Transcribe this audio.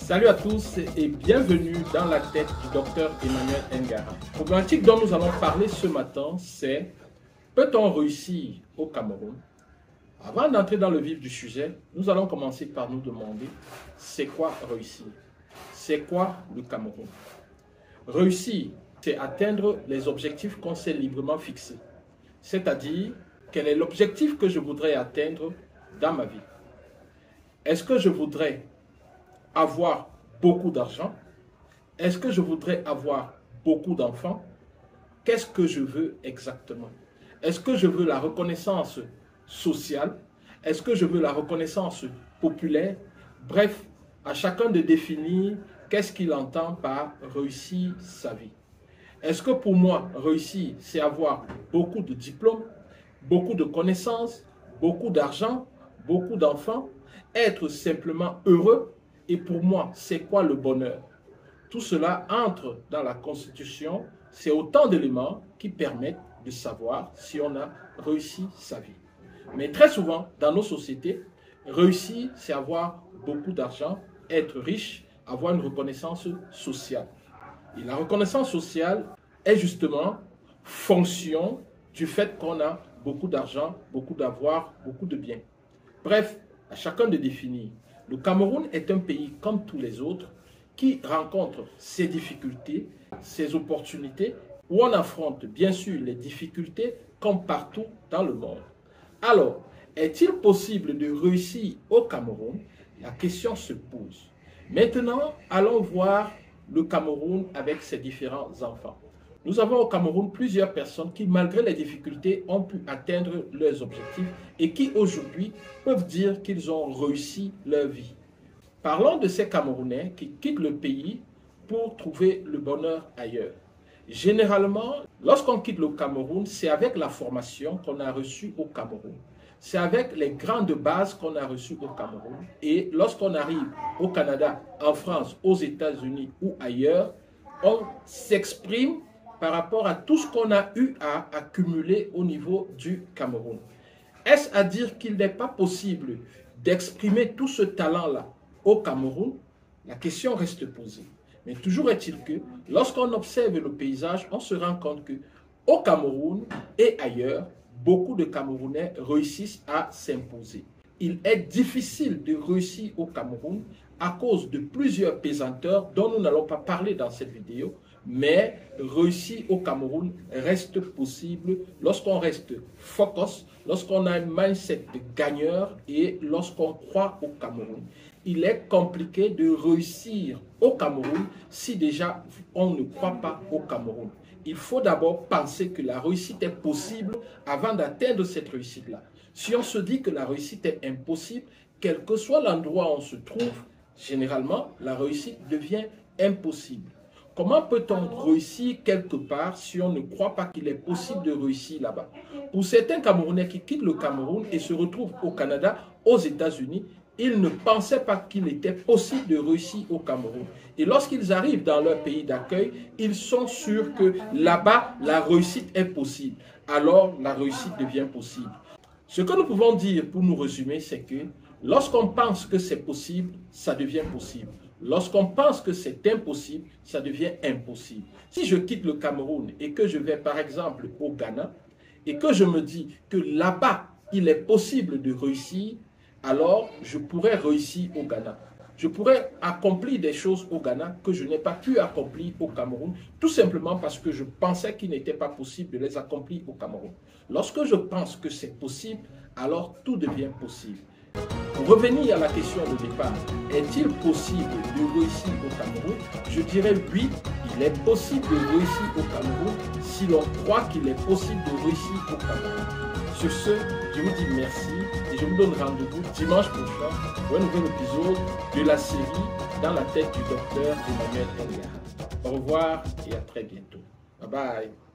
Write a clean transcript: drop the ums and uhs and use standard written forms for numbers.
Salut à tous et bienvenue dans la tête du docteur Emmanuel Ngara. La problématique dont nous allons parler ce matin, c'est peut-on réussir au Cameroun? Avant d'entrer dans le vif du sujet, nous allons commencer par nous demander c'est quoi réussir? C'est quoi le Cameroun? Réussir, c'est atteindre les objectifs qu'on s'est librement fixés. C'est-à-dire, quel est l'objectif que je voudrais atteindre dans ma vie? Est-ce que je voudrais avoir beaucoup d'argent? Est-ce que je voudrais avoir beaucoup d'enfants? Qu'est-ce que je veux exactement? Est-ce que je veux la reconnaissance sociale? Est-ce que je veux la reconnaissance populaire? Bref, à chacun de définir qu'est-ce qu'il entend par réussir sa vie. Est-ce que pour moi, réussir, c'est avoir beaucoup de diplômes, beaucoup de connaissances, beaucoup d'argent, beaucoup d'enfants, être simplement heureux? Et pour moi, c'est quoi le bonheur? Tout cela entre dans la Constitution. C'est autant d'éléments qui permettent de savoir si on a réussi sa vie. Mais très souvent, dans nos sociétés, réussir, c'est avoir beaucoup d'argent, être riche, avoir une reconnaissance sociale. Et la reconnaissance sociale est justement fonction du fait qu'on a beaucoup d'argent, beaucoup d'avoir, beaucoup de biens. Bref, à chacun de définir. Le Cameroun est un pays comme tous les autres qui rencontre ses difficultés, ses opportunités, où on affronte bien sûr les difficultés comme partout dans le monde. Alors, est-il possible de réussir au Cameroun? La question se pose. Maintenant, allons voir le Cameroun avec ses différents enfants. Nous avons au Cameroun plusieurs personnes qui, malgré les difficultés, ont pu atteindre leurs objectifs et qui, aujourd'hui, peuvent dire qu'ils ont réussi leur vie. Parlons de ces Camerounais qui quittent le pays pour trouver le bonheur ailleurs. Généralement, lorsqu'on quitte le Cameroun, c'est avec la formation qu'on a reçue au Cameroun. C'est avec les grandes bases qu'on a reçues au Cameroun. Et lorsqu'on arrive au Canada, en France, aux États-Unis ou ailleurs, on s'exprime par rapport à tout ce qu'on a eu à accumuler au niveau du Cameroun. Est-ce à dire qu'il n'est pas possible d'exprimer tout ce talent-là au Cameroun? La question reste posée. Mais toujours est-il que lorsqu'on observe le paysage, on se rend compte que au Cameroun et ailleurs, beaucoup de Camerounais réussissent à s'imposer. Il est difficile de réussir au Cameroun à cause de plusieurs pesanteurs dont nous n'allons pas parler dans cette vidéo, mais réussir au Cameroun reste possible lorsqu'on reste focus, lorsqu'on a un mindset de gagneur et lorsqu'on croit au Cameroun. Il est compliqué de réussir au Cameroun si déjà on ne croit pas au Cameroun. Il faut d'abord penser que la réussite est possible avant d'atteindre cette réussite-là. Si on se dit que la réussite est impossible, quel que soit l'endroit où on se trouve, généralement, la réussite devient impossible. Comment peut-on réussir quelque part si on ne croit pas qu'il est possible de réussir là-bas? Pour certains Camerounais qui quittent le Cameroun et se retrouvent au Canada, aux États-Unis, ils ne pensaient pas qu'il était possible de réussir au Cameroun. Et lorsqu'ils arrivent dans leur pays d'accueil, ils sont sûrs que là-bas, la réussite est possible. Alors, la réussite devient possible. Ce que nous pouvons dire pour nous résumer, c'est que lorsqu'on pense que c'est possible, ça devient possible. Lorsqu'on pense que c'est impossible, ça devient impossible. Si je quitte le Cameroun et que je vais par exemple au Ghana et que je me dis que là-bas, il est possible de réussir, alors je pourrais réussir au Ghana. Je pourrais accomplir des choses au Ghana que je n'ai pas pu accomplir au Cameroun, tout simplement parce que je pensais qu'il n'était pas possible de les accomplir au Cameroun. Lorsque je pense que c'est possible, alors tout devient possible. Pour revenir à la question de départ, est-il possible de réussir au Cameroun? Je dirais oui, il est possible de réussir au Cameroun si l'on croit qu'il est possible de réussir au Cameroun. Sur ce, je vous dis merci et je vous donne rendez-vous dimanche prochain pour un nouvel épisode de la série Dans la tête du docteur Emmanuel Ngara. Au revoir et à très bientôt. Bye bye.